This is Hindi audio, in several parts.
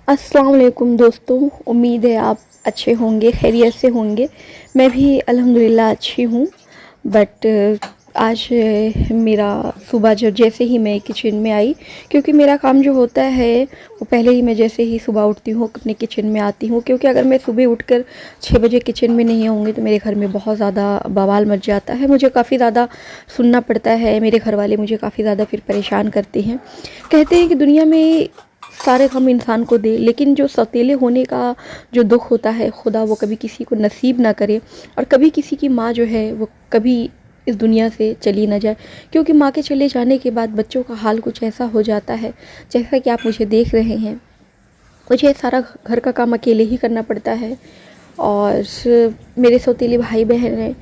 अस्सलाम वालेकुम दोस्तों, उम्मीद है आप अच्छे होंगे, खैरियत से होंगे। मैं भी अल्हम्दुलिल्लाह अच्छी हूँ। बट आज मेरा सुबह जब जैसे ही मैं किचन में आई, क्योंकि मेरा काम जो होता है वो पहले ही मैं जैसे ही सुबह उठती हूँ अपने किचन में आती हूँ, क्योंकि अगर मैं सुबह उठकर 6 बजे किचन में नहीं आऊँगी तो मेरे घर में बहुत ज़्यादा बवाल मच जाता है। मुझे काफ़ी ज़्यादा सुनना पड़ता है, मेरे घर वाले मुझे काफ़ी ज़्यादा फिर परेशान करते हैं। कहते हैं कि दुनिया में सारे गम इंसान को दे, लेकिन जो सौतेले होने का जो दुख होता है खुदा वो कभी किसी को नसीब ना करे, और कभी किसी की माँ जो है वो कभी इस दुनिया से चली ना जाए। क्योंकि माँ के चले जाने के बाद बच्चों का हाल कुछ ऐसा हो जाता है, जैसा कि आप मुझे देख रहे हैं। मुझे सारा घर का काम अकेले ही करना पड़ता है, और मेरे सौतेले भाई बहन हैं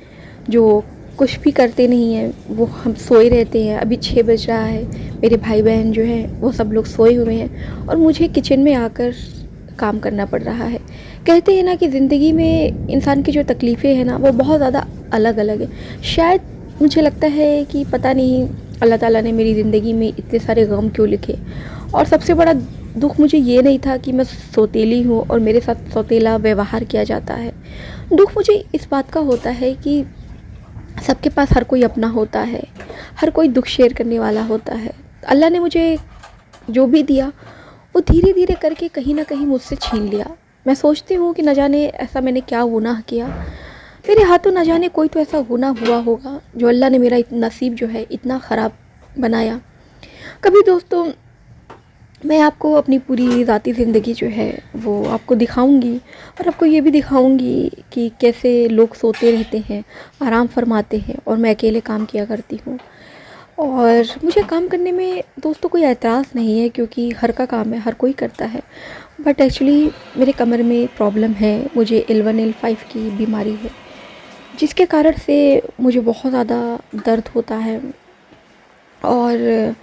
जो कुछ भी करते नहीं हैं, वो हम सोए रहते हैं। अभी 6 बज रहा है, मेरे भाई बहन जो हैं वो सब लोग सोए हुए हैं और मुझे किचन में आकर काम करना पड़ रहा है। कहते हैं ना कि ज़िंदगी में इंसान की जो तकलीफ़ें हैं ना वो बहुत ज़्यादा अलग अलग है। शायद मुझे लगता है कि पता नहीं अल्लाह ताला ने मेरी ज़िंदगी में इतने सारे गम क्यों लिखे। और सबसे बड़ा दुख मुझे ये नहीं था कि मैं सौतेली हूँ और मेरे साथ सौतेला व्यवहार किया जाता है। दुख मुझे इस बात का होता है कि सबके पास हर कोई अपना होता है, हर कोई दुख शेयर करने वाला होता है। अल्लाह ने मुझे जो भी दिया वो धीरे धीरे करके कहीं ना कहीं मुझसे छीन लिया। मैं सोचती हूँ कि न जाने ऐसा मैंने क्या गुनाह किया, मेरे हाथों न जाने कोई तो ऐसा गुनाह हुआ होगा जो अल्लाह ने मेरा नसीब जो है इतना ख़राब बनाया। कभी दोस्तों मैं आपको अपनी पूरी ज़ाती ज़िंदगी जो है वो आपको दिखाऊंगी, और आपको ये भी दिखाऊंगी कि कैसे लोग सोते रहते हैं, आराम फरमाते हैं, और मैं अकेले काम किया करती हूँ। और मुझे काम करने में दोस्तों कोई एतराज़ नहीं है, क्योंकि हर का काम है, हर कोई करता है। बट एक्चुअली मेरे कमर में प्रॉब्लम है, मुझे L1 L5 की बीमारी है, जिसके कारण से मुझे बहुत ज़्यादा दर्द होता है और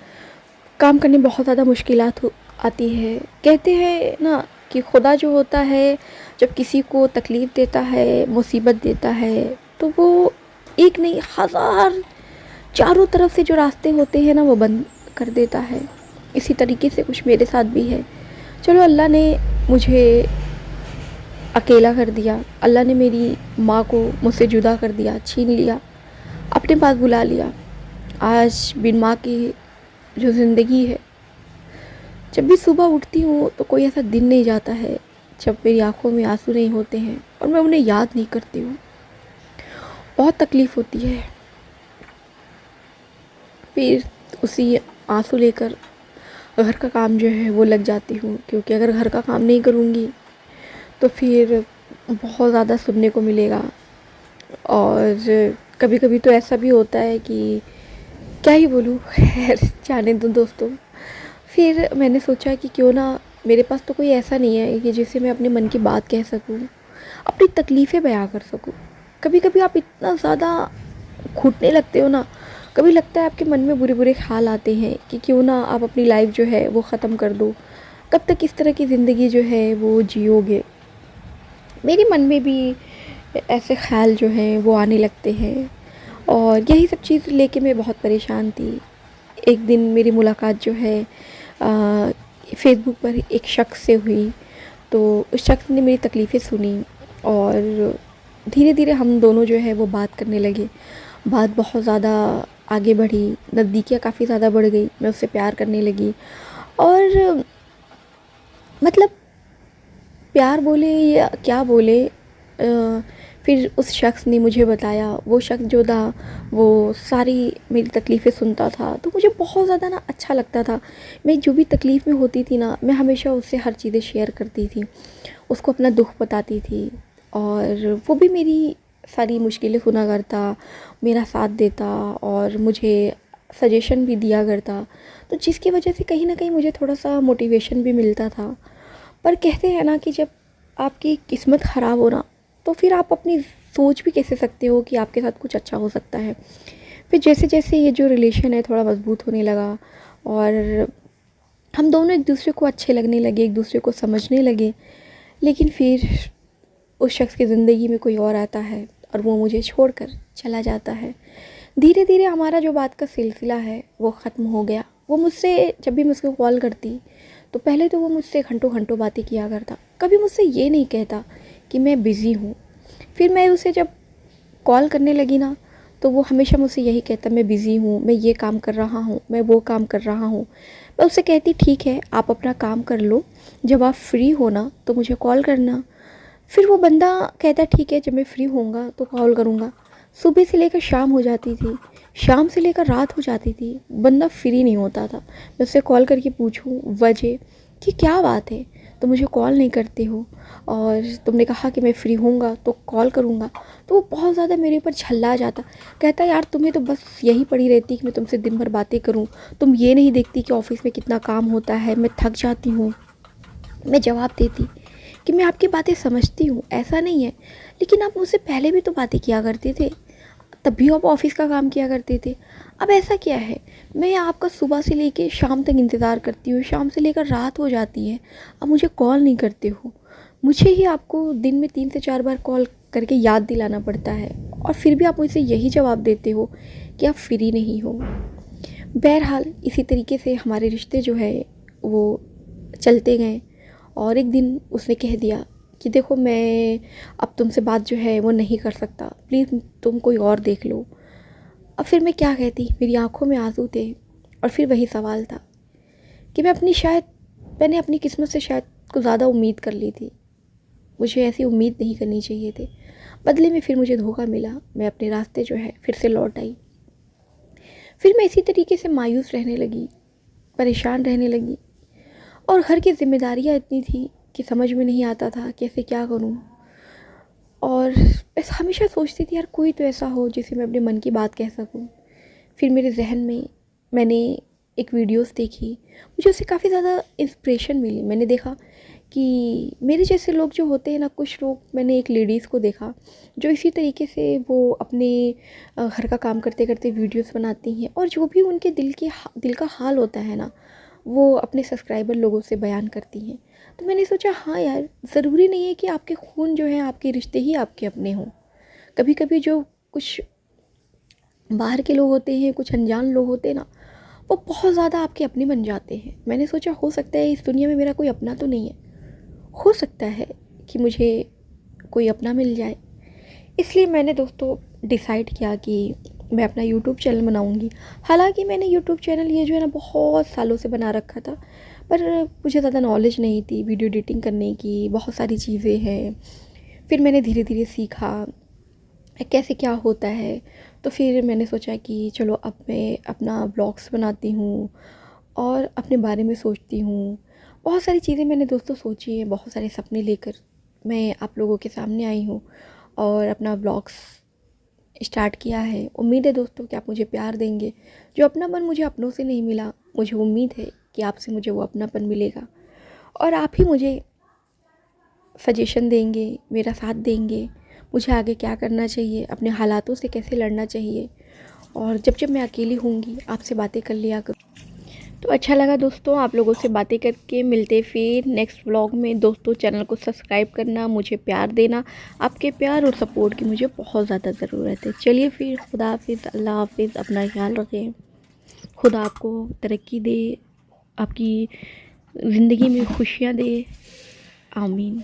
काम करने में बहुत ज़्यादा मुश्किलात आती है। कहते हैं ना कि खुदा जो होता है जब किसी को तकलीफ़ देता है, मुसीबत देता है, तो वो एक नहीं हज़ार चारों तरफ से जो रास्ते होते हैं ना वो बंद कर देता है। इसी तरीके से कुछ मेरे साथ भी है। चलो अल्लाह ने मुझे अकेला कर दिया, अल्लाह ने मेरी माँ को मुझसे जुदा कर दिया, छीन लिया, अपने पास बुला लिया। आज बिन माँ की जो ज़िंदगी है, जब भी सुबह उठती हूँ तो कोई ऐसा दिन नहीं जाता है जब मेरी आंखों में आंसू नहीं होते हैं और मैं उन्हें याद नहीं करती हूँ। बहुत तकलीफ़ होती है। फिर उसी आंसू लेकर घर का काम जो है वो लग जाती हूँ, क्योंकि अगर घर का काम नहीं करूँगी तो फिर बहुत ज़्यादा सुनने को मिलेगा। और कभी कभी तो ऐसा भी होता है कि क्या ही बोलूँ, खैर जाने दो दोस्तों। फिर मैंने सोचा कि क्यों ना, मेरे पास तो कोई ऐसा नहीं है कि जिसे मैं अपने मन की बात कह सकूँ, अपनी तकलीफ़ें बयां कर सकूँ। कभी कभी आप इतना ज़्यादा घुटने लगते हो ना, कभी लगता है आपके मन में बुरे बुरे ख्याल आते हैं कि क्यों ना आप अपनी लाइफ जो है वो ख़त्म कर दो। कब तक इस तरह की ज़िंदगी जो है वो जियोगे। मेरे मन में भी ऐसे ख्याल जो हैं वो आने लगते हैं, और यही सब चीज़ लेके मैं बहुत परेशान थी। एक दिन मेरी मुलाकात जो है फेसबुक पर एक शख्स से हुई, तो उस शख्स ने मेरी तकलीफ़ें सुनी और धीरे धीरे हम दोनों जो है वो बात करने लगे। बात बहुत ज़्यादा आगे बढ़ी, नज़दीकियाँ काफ़ी ज़्यादा बढ़ गई, मैं उससे प्यार करने लगी। और मतलब प्यार बोले या क्या बोले, फिर उस शख्स ने मुझे बताया, वो शख्स जो था वो सारी मेरी तकलीफ़ें सुनता था, तो मुझे बहुत ज़्यादा ना अच्छा लगता था। मैं जो भी तकलीफ़ में होती थी ना, मैं हमेशा उससे हर चीज़ें शेयर करती थी, उसको अपना दुख बताती थी, और वो भी मेरी सारी मुश्किलें सुना करता, मेरा साथ देता और मुझे सजेशन भी दिया करता, तो जिसकी वजह से कहीं ना कहीं मुझे थोड़ा सा मोटिवेशन भी मिलता था। पर कहते हैं ना कि जब आपकी किस्मत ख़राब हो ना, तो फिर आप अपनी सोच भी कैसे सकते हो कि आपके साथ कुछ अच्छा हो सकता है। फिर जैसे जैसे ये जो रिलेशन है थोड़ा मज़बूत होने लगा, और हम दोनों एक दूसरे को अच्छे लगने लगे, एक दूसरे को समझने लगे। लेकिन फिर उस शख्स की ज़िंदगी में कोई और आता है और वो मुझे छोड़कर चला जाता है। धीरे धीरे हमारा जो बात का सिलसिला है वो ख़त्म हो गया। वो मुझसे जब भी मैं उसको कॉल करती तो पहले तो वो मुझसे घंटों घंटों बातें किया करता, कभी मुझसे ये नहीं कहता कि मैं बिज़ी हूँ। फिर मैं उसे जब कॉल करने लगी ना, तो वो हमेशा मुझसे यही कहता, मैं बिज़ी हूँ, मैं ये काम कर रहा हूँ, मैं वो काम कर रहा हूँ। मैं उससे कहती ठीक है, आप अपना काम कर लो, जब आप फ्री हो ना तो मुझे कॉल करना। फिर वो बंदा कहता ठीक है, जब मैं फ्री होऊंगा तो कॉल करूँगा। सुबह से लेकर शाम हो जाती थी, शाम से लेकर रात हो जाती थी, बंदा फ्री नहीं होता था। मैं उससे कॉल करके पूछूं वजह कि क्या बात है, तो मुझे कॉल नहीं करते हो, और तुमने कहा कि मैं फ्री होऊंगा तो कॉल करूँगा। तो वो बहुत ज़्यादा मेरे ऊपर झल्ला जाता, कहता यार तुम्हें तो बस यही पड़ी रहती कि मैं तुमसे दिन भर बातें करूँ, तुम ये नहीं देखती कि ऑफिस में कितना काम होता है, मैं थक जाती हूँ। मैं जवाब देती कि मैं आपकी बातें समझती हूँ, ऐसा नहीं है, लेकिन आप मुझसे पहले भी तो बातें किया करते थे, तब भी आप ऑफिस का काम किया करते थे। अब ऐसा क्या है, मैं आपका सुबह से लेकर शाम तक इंतज़ार करती हूँ, शाम से लेकर रात हो जाती है, अब मुझे कॉल नहीं करते हो। मुझे ही आपको दिन में 3 से 4 बार कॉल करके याद दिलाना पड़ता है, और फिर भी आप मुझसे यही जवाब देते हो कि आप फ्री नहीं हो। बहरहाल इसी तरीके से हमारे रिश्ते जो है वो चलते गए, और एक दिन उसने कह दिया कि देखो मैं अब तुमसे बात जो है वो नहीं कर सकता, प्लीज़ तुम कोई और देख लो। अब फिर मैं क्या कहती, मेरी आंखों में आंसू थे, और फिर वही सवाल था कि मैंने अपनी किस्मत से शायद कुछ ज़्यादा उम्मीद कर ली थी, मुझे ऐसी उम्मीद नहीं करनी चाहिए थी। बदले में फिर मुझे धोखा मिला, मैं अपने रास्ते जो है फिर से लौट आई। फिर मैं इसी तरीके से मायूस रहने लगी, परेशान रहने लगी, और घर की जिम्मेदारियाँ इतनी थी कि समझ में नहीं आता था कैसे क्या करूँ। और ऐसा हमेशा सोचती थी यार कोई तो ऐसा हो जिसे मैं अपने मन की बात कह सकूँ। फिर मेरे जहन में मैंने एक वीडियोस देखी, मुझे उससे काफ़ी ज़्यादा इंस्पिरेशन मिली। मैंने देखा कि मेरे जैसे लोग जो होते हैं ना, कुछ लोग, मैंने एक लेडीज़ को देखा जो इसी तरीके से वो अपने घर का काम करते करते वीडियोस बनाती हैं, और जो भी उनके दिल का हाल होता है ना, वो अपने सब्सक्राइबर लोगों से बयान करती हैं। तो मैंने सोचा हाँ यार, ज़रूरी नहीं है कि आपके खून जो है, आपके रिश्ते ही आपके अपने हों। कभी कभी जो कुछ बाहर के लोग होते हैं, कुछ अनजान लोग होते हैं ना, वो बहुत ज़्यादा आपके अपने बन जाते हैं। मैंने सोचा हो सकता है इस दुनिया में मेरा कोई अपना तो नहीं है, हो सकता है कि मुझे कोई अपना मिल जाए। इसलिए मैंने दोस्तों डिसाइड किया कि मैं अपना यूट्यूब चैनल बनाऊंगी। हालांकि मैंने यूट्यूब चैनल ये जो है ना बहुत सालों से बना रखा था, पर मुझे ज़्यादा नॉलेज नहीं थी वीडियो एडिटिंग करने की, बहुत सारी चीज़ें हैं। फिर मैंने धीरे धीरे सीखा कैसे क्या होता है। तो फिर मैंने सोचा कि चलो अब मैं अपना ब्लॉग्स बनाती हूँ और अपने बारे में सोचती हूँ। बहुत सारी चीज़ें मैंने दोस्तों सोची हैं, बहुत सारे सपने लेकर मैं आप लोगों के सामने आई हूँ और अपना ब्लॉग्स स्टार्ट किया है। उम्मीद है दोस्तों कि आप मुझे प्यार देंगे। जो अपनापन मुझे अपनों से नहीं मिला, मुझे उम्मीद है कि आपसे मुझे वो अपनापन मिलेगा, और आप ही मुझे सजेशन देंगे, मेरा साथ देंगे, मुझे आगे क्या करना चाहिए, अपने हालातों से कैसे लड़ना चाहिए। और जब जब मैं अकेली होंगी आपसे बातें कर लिया करूँ। तो अच्छा लगा दोस्तों आप लोगों से बातें करके। मिलते फिर नेक्स्ट व्लॉग में। दोस्तों चैनल को सब्सक्राइब करना, मुझे प्यार देना। आपके प्यार और सपोर्ट की मुझे बहुत ज़्यादा ज़रूरत है। चलिए फिर, खुदा हाफिज़, अल्लाह हाफिज़, अपना ख्याल रखें। खुदा आपको तरक्की दे, आपकी ज़िंदगी में खुशियाँ दे। आमीन।